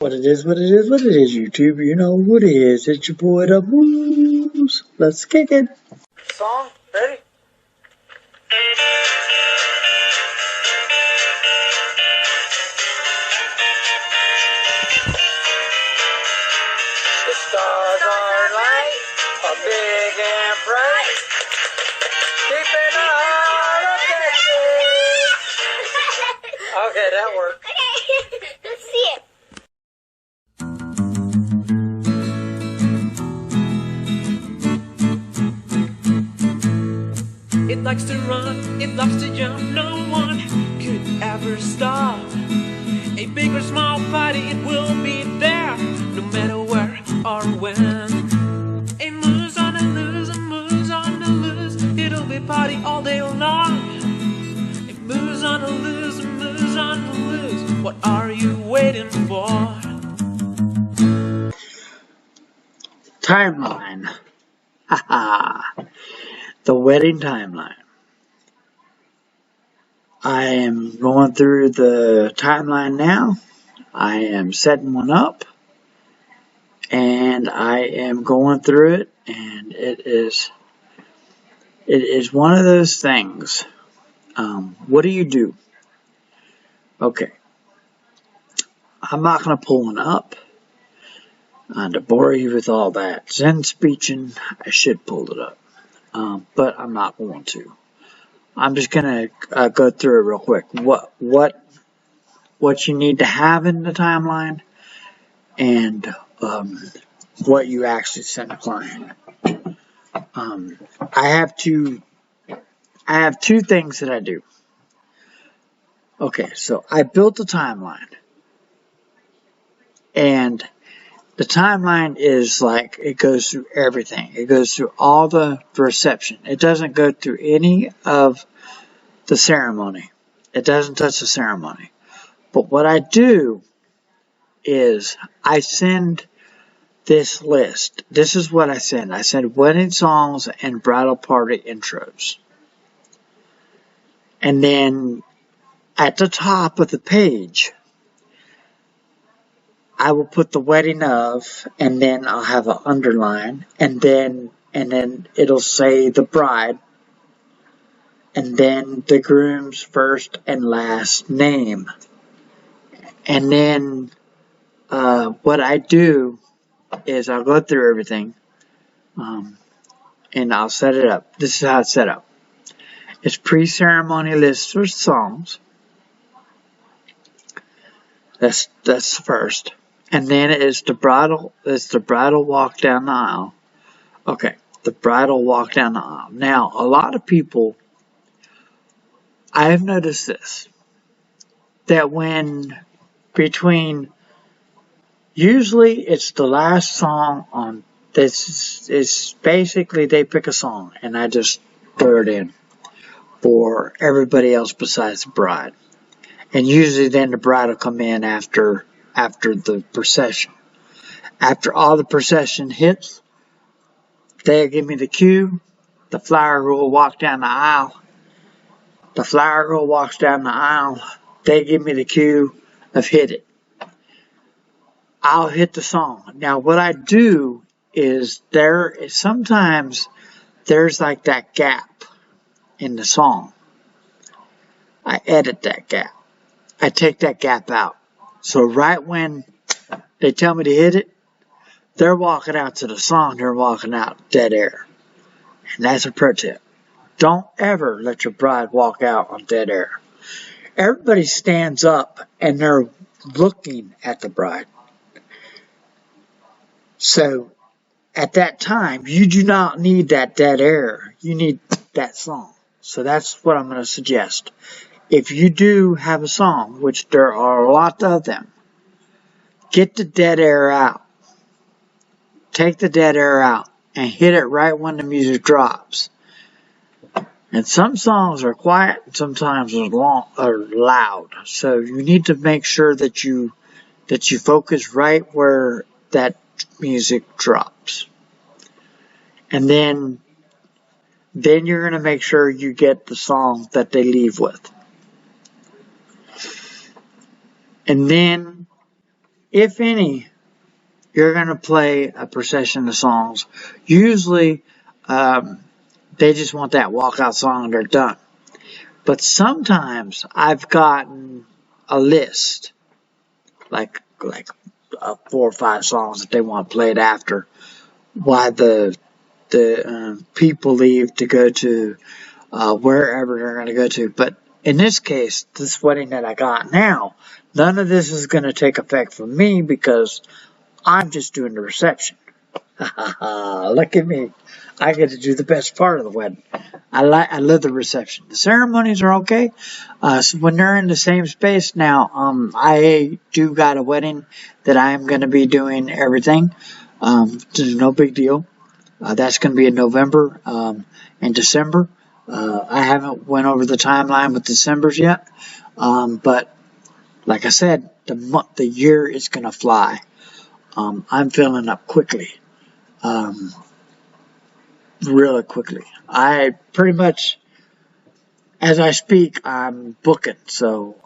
What it is, YouTube. You know what it is. It's your boy, the Moose. Let's kick it. Song, ready? The stars are light, are big and bright, deep in the heart of Texas. Okay, that worked. Okay, let's see it. It likes to run, it loves to jump, no one could ever stop. A big or small party, it will be there, no matter where or when. It moves on the loose, it moves on the loose, it'll be party all day long. It moves on the loose, it moves on the loose, what are you waiting for? Timeline. Haha. The wedding timeline. I am going through the timeline now. I am setting one up. And I am going through it. And it is one of those things. What do you do? Okay. I'm not going to pull one up. To bore you with all that Zen speeching, I should pull it up. But I'm not going to. I'm just gonna go through it real quick. What you need to have in the timeline, and what you actually send the client. I have two things that I do. Okay, so I built a timeline, and the timeline is like, it goes through everything. It goes through all the reception. It doesn't go through any of the ceremony. It doesn't touch the ceremony. But what I do is I send this list. This is what I send. I send wedding songs and bridal party intros. And then at the top of the page, I will put the wedding of, and then I'll have an underline, and then it'll say the bride, and then the groom's first and last name. And then what I do is I'll go through everything, and I'll set it up. This is how it's set up. It's pre-ceremony list for songs. That's the first. And then it's the bridal walk down the aisle. Okay, the bridal walk down the aisle. Now, a lot of people, I have noticed this, that when between, usually it's the last song on, this is basically they pick a song and I just throw it in for everybody else besides the bride. And usually then the bride will come in after the procession. After all the procession hits, they'll give me the cue. The flower girl will walk down the aisle. The flower girl walks down the aisle. They give me the cue of hit it. I'll hit the song. Now what I do is sometimes there's like that gap in the song. I edit that gap. I take that gap out. So right when they tell me to hit it, they're walking out to the song, they're walking out dead air. And that's a pro tip. Don't ever let your bride walk out on dead air. Everybody stands up and they're looking at the bride. So at that time, you do not need that dead air. You need that song. So that's what I'm going to suggest. If you do have a song, which there are a lot of them, get the dead air out. Take the dead air out and hit it right when the music drops. And some songs are quiet, and sometimes are loud. So you need to make sure that you focus right where that music drops. And then you're going to make sure you get the song that they leave with. And then if any, you're going to play a procession of songs. Usually, they just want that walkout song and they're done. But sometimes I've gotten a list, like 4 or 5 songs that they want played after, while the people leave to go to wherever they're going to go to. But in this case, this wedding that I got now, none of this is going to take effect for me because I'm just doing the reception. Look at me. I get to do the best part of the wedding. I love the reception. The ceremonies are okay. So when they're in the same space now, I do got a wedding that I am going to be doing everything. There's no big deal. That's going to be in November and December. I haven't went over the timeline with December's yet. But like I said, the year is going to fly. I'm filling up quickly. Really quickly. I pretty much, as I speak, I'm booking. So,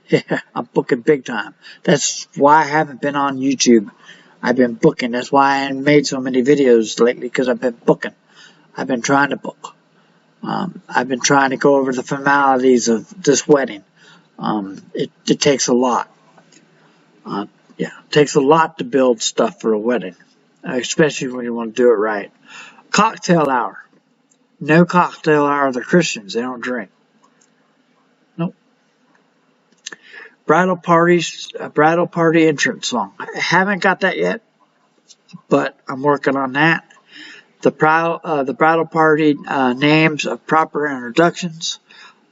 yeah, I'm booking big time. That's why I haven't been on YouTube. I've been booking. That's why I haven't made so many videos lately, because I've been booking. I've been trying to book. I've been trying to go over the formalities of this wedding. It takes a lot. Yeah, it takes a lot to build stuff for a wedding, especially when you want to do it right. Cocktail hour. No cocktail hour. They're Christians. They don't drink. Nope. Bridal party entrance song. I haven't got that yet, but I'm working on that. The bridal party names of proper introductions.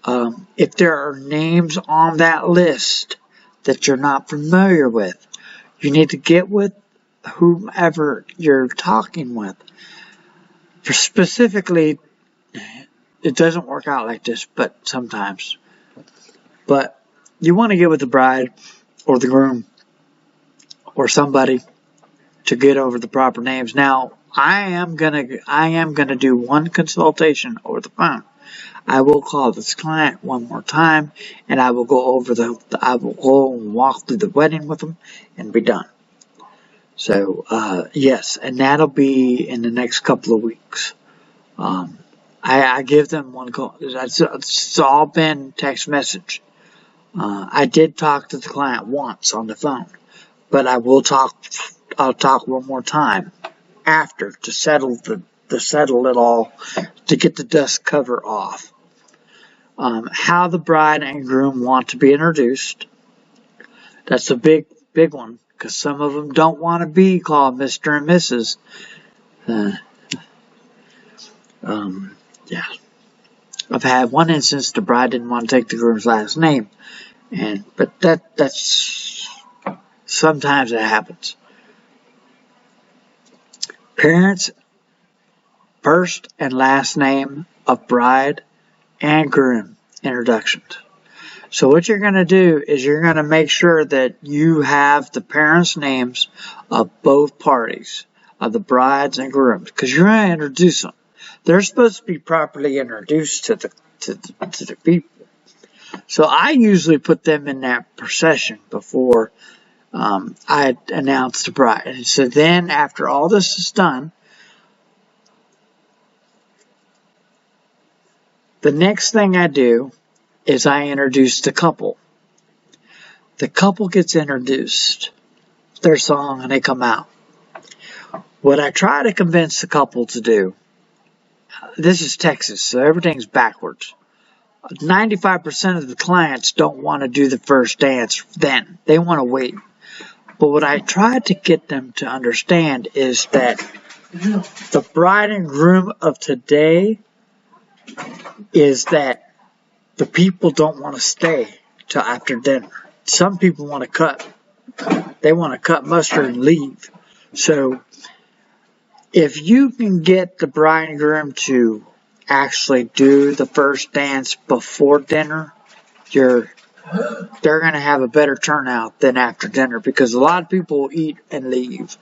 If there are names on that list that you're not familiar with, you need to get with whomever you're talking with. For specifically, it doesn't work out like this, but sometimes. But you want to get with the bride or the groom or somebody to get over the proper names. Now, I am gonna do one consultation over the phone. I will call this client one more time, and I will go over I will go and walk through the wedding with them and be done. So, yes, and that'll be in the next couple of weeks. I give them one call. It's all been text message. I did talk to the client once on the phone, but I'll talk one more time after to settle it all, to get the dust cover off. How the bride and groom want to be introduced. That's a big one, because some of them don't want to be called Mr. and Mrs. Yeah. I've had one instance the bride didn't want to take the groom's last name, but that's sometimes it happens. Parents, first and last name of bride and groom introductions. So what you're going to do is you're going to make sure that you have the parents' names of both parties, of the brides and grooms, because you're going to introduce them. They're supposed to be properly introduced to the people. So I usually put them in that procession before I announce the bride. And so then after all this is done, the next thing I do is I introduce the couple. The couple gets introduced, their song, and they come out. What I try to convince the couple to do, this is Texas, so everything's backwards. 95% of the clients don't want to do the first dance then. They want to wait. But what I try to get them to understand is that the bride and groom of today is that the people don't want to stay till after dinner. Some people want to cut. They want to cut mustard and leave. So if you can get the bride and groom to actually do the first dance before dinner, they're going to have a better turnout than after dinner, because a lot of people will eat and leave,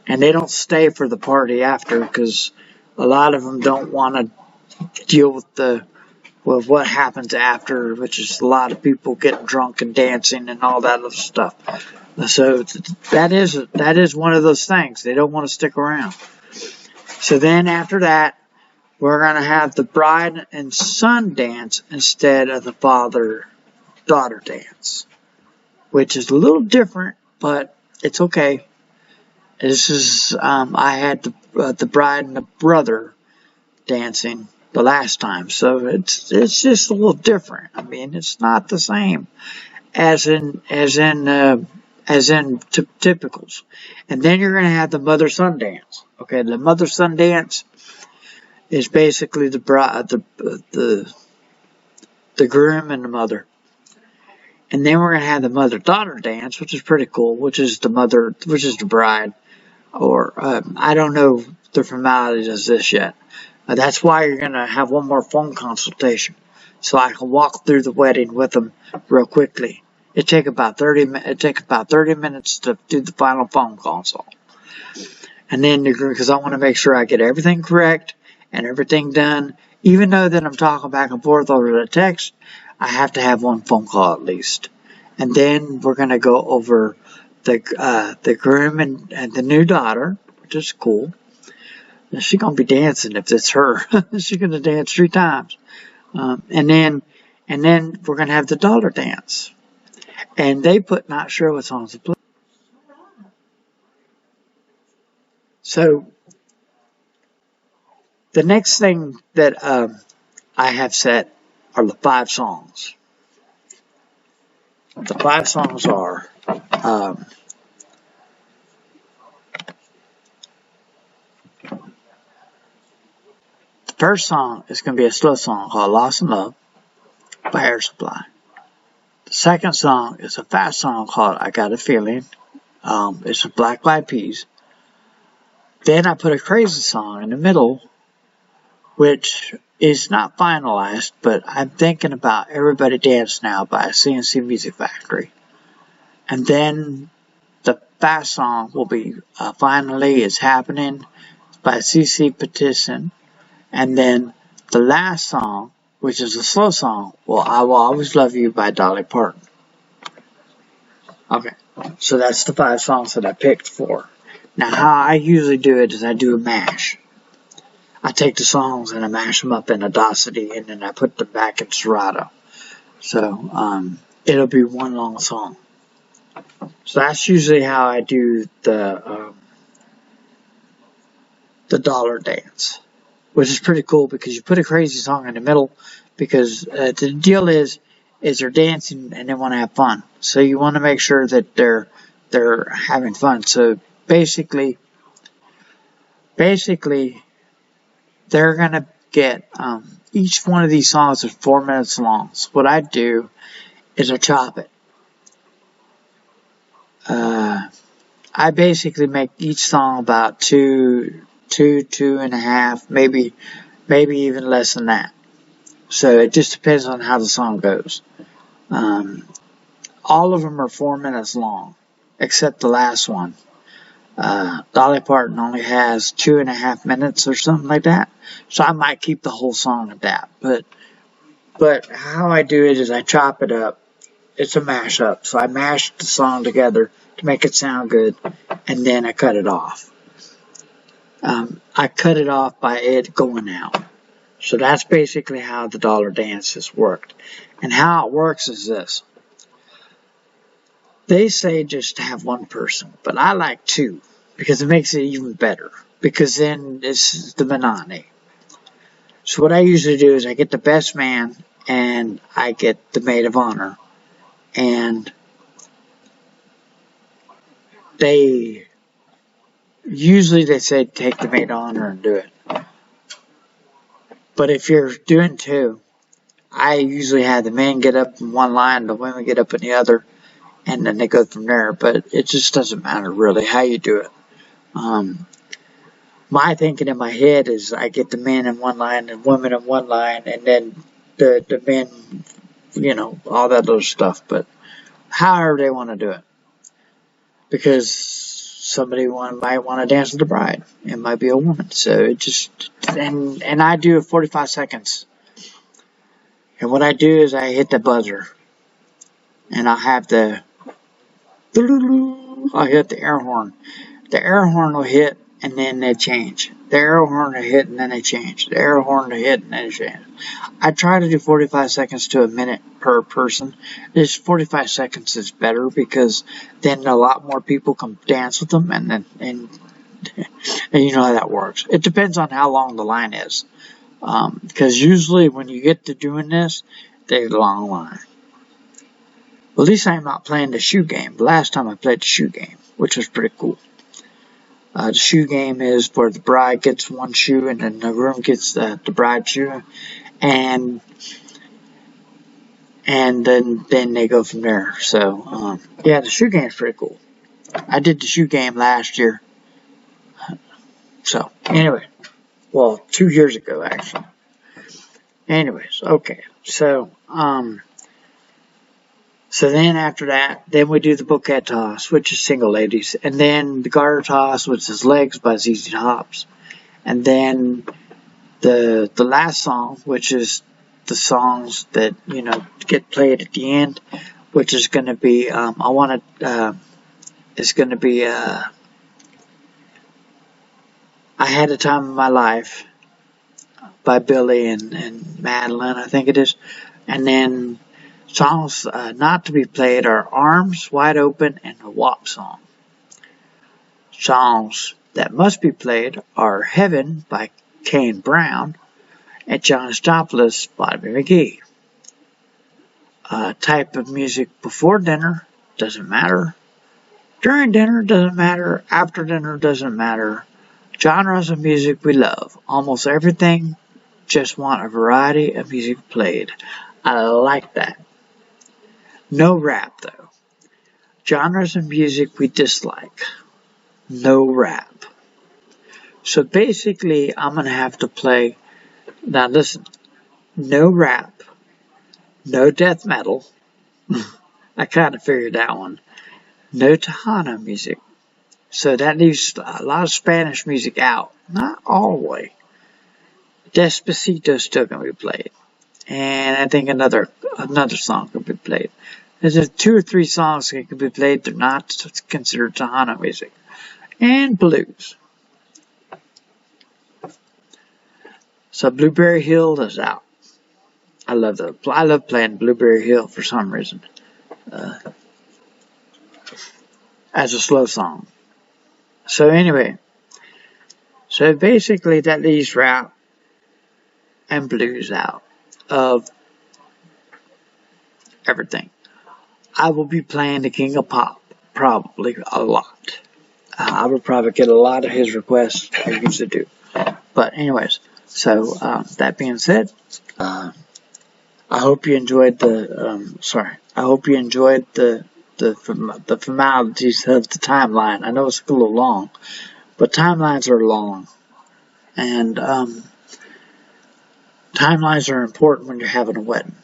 and they don't stay for the party after, because a lot of them don't want to deal with what happens after, which is a lot of people getting drunk and dancing and all that other stuff. So that is one of those things. They don't want to stick around. So then after that, we're going to have the bride and son dance instead of the father-daughter dance, which is a little different, but it's okay. This is, I had the bride and the brother dancing the last time, so it's just a little different. I mean, it's not the same as in typicals. And then you're going to have the mother-son dance. Okay, the mother-son dance is basically the groom and the mother. And then we're going to have the mother-daughter dance, which is pretty cool, which is the bride. Or, I don't know the formalities of this yet. That's why you're going to have one more phone consultation, so I can walk through the wedding with them real quickly. It take about 30 minutes to do the final phone consult. And then, because I want to make sure I get everything correct and everything done, even though that I'm talking back and forth over the text, I have to have one phone call at least. And then we're going to go over the groom and the new daughter, which is cool. She's going to be dancing if it's her. She's going to dance 3 times. And then we're going to have the daughter dance. And they put not sure what songs to play. So the next thing that I have set are the 5 songs. The 5 songs are the first song is going to be a slow song called Lost in Love by Air Supply. The second song is a fast song called I Got a Feeling. It's a Black Eyed Peas. Then I put a crazy song in the middle, which is not finalized, but I'm thinking about Everybody Dance Now by CNC Music Factory. And then the fast song will be Finally It's Happening by CC Petition. And then the last song, which is a slow song, well, I Will Always Love You by Dolly Parton. Okay, so that's the 5 songs that I picked for. Now, how I usually do it is I do a mash. I take the songs and I mash them up in Audacity, and then I put them back in Serato. So, it'll be one long song. So that's usually how I do the dollar dance, which is pretty cool because you put a crazy song in the middle, because the deal is they're dancing and they want to have fun. So you want to make sure that they're having fun. So basically they're gonna get each one of these songs is 4 minutes long. So what I do is I chop it. I basically make each song about two and a half, maybe even less than that. So it just depends on how the song goes. All of them are 4 minutes long, except the last one. Dolly Parton only has 2.5 minutes or something like that. So I might keep the whole song at that. But how I do it is I chop it up. It's a mashup. So I mash the song together to make it sound good, and then I cut it off. I cut it off by it going out. So that's basically how the dollar dance has worked. And how it works is this. They say just to have one person, but I like 2 because it makes it even better, because then it's the monotony. So what I usually do is I get the best man and I get the maid of honor, and they say take the maid of honor and do it. But if you're doing 2, I usually have the men get up in one line, the women get up in the other, and then they go from there. But it just doesn't matter really how you do it. My thinking in my head is I get the men in one line and women in one line, and then the men, all that other stuff. But however they want to do it, because somebody might want to dance with the bride. It might be a woman. So it just, and I do it 45 seconds. And what I do is I hit the buzzer, and I have the I'll hit the air horn. The air horn will hit and then they change. The air horn will hit and then they change. The air horn will hit and then they change. I try to do 45 seconds to a minute per person. This 45 seconds is better because then a lot more people can dance with them and you know how that works. It depends on how long the line is. Because usually when you get to doing this, there's a long line. Well, at least I'm not playing the shoe game. The last time I played the shoe game, which was pretty cool. The shoe game is where the bride gets one shoe and then the groom gets the bride shoe. And then they go from there. So, yeah, the shoe game is pretty cool. I did the shoe game last year. So, anyway. Well, 2 years ago, actually. Anyways, okay. So, so then after that, then we do the bouquet toss, which is single ladies. And then the garter toss, which is Legs by ZZ Tops. And then the last song, which is the songs that, you know, get played at the end, which is going to be, it's going to be, I Had a Time of My Life by Billy and Madeline, I think it is. And then songs not to be played are Arms Wide Open and the WAP song. Songs that must be played are Heaven by Kane Brown and John Stoplis by Bobby McGee. Type of music before dinner doesn't matter. During dinner doesn't matter. After dinner doesn't matter. Genres of music we love. Almost everything. Just want a variety of music played. I like that. No rap though. Genres of music we dislike. No rap. So basically I'm going to have to play. Now listen. No rap. No death metal. I kind of figured that one. No Tejano music. So that leaves a lot of Spanish music out. Not all the way. Despacito's still going to be played. And I think another song could be played. There's 2 or 3 songs that could be played. They're not considered Tejano music. And blues. So Blueberry Hill is out. I love playing Blueberry Hill for some reason. As a slow song. So anyway. So basically that leaves rap and blues out of everything. I will be playing the King of Pop probably a lot. I will probably get a lot of his requests. I usually do. But anyways, so that being said, I hope you enjoyed I hope you enjoyed the formalities of the timeline. I know it's a little long, but timelines are long, and timelines are important when you're having a wedding.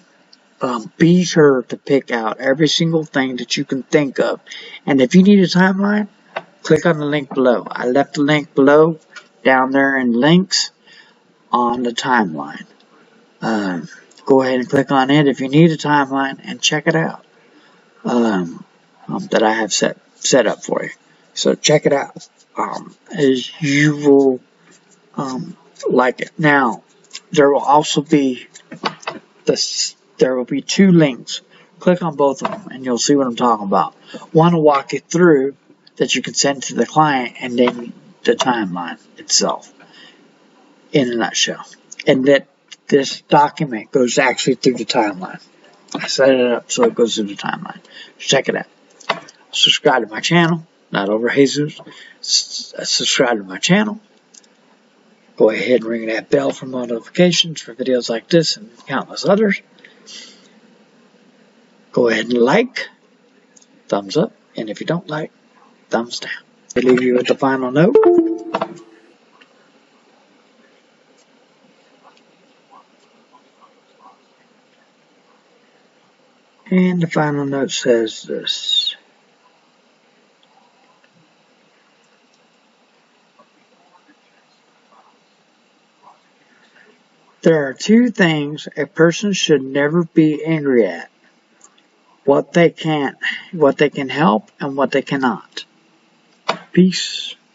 Be sure to pick out every single thing that you can think of, and if you need a timeline, click on the link below. I left the link below down there in links on the timeline. Go ahead and click on it if you need a timeline and check it out. That I have set up for you. So check it out. As you will like it. Now, there will also be there will be 2 links. Click on both of them and you'll see what I'm talking about. One will walk you through that you can send to the client, and then the timeline itself in a nutshell. And that this document goes actually through the timeline. I set it up so it goes through the timeline. Check it out. Subscribe to my channel, Not Over Jesus. Subscribe to my channel. Go ahead and ring that bell for notifications for videos like this and countless others. Go ahead and like, thumbs up, and if you don't like, thumbs down. I leave you with the final note. And the final note says this. There are 2 things a person should never be angry at. what they can help and what they cannot. Peace.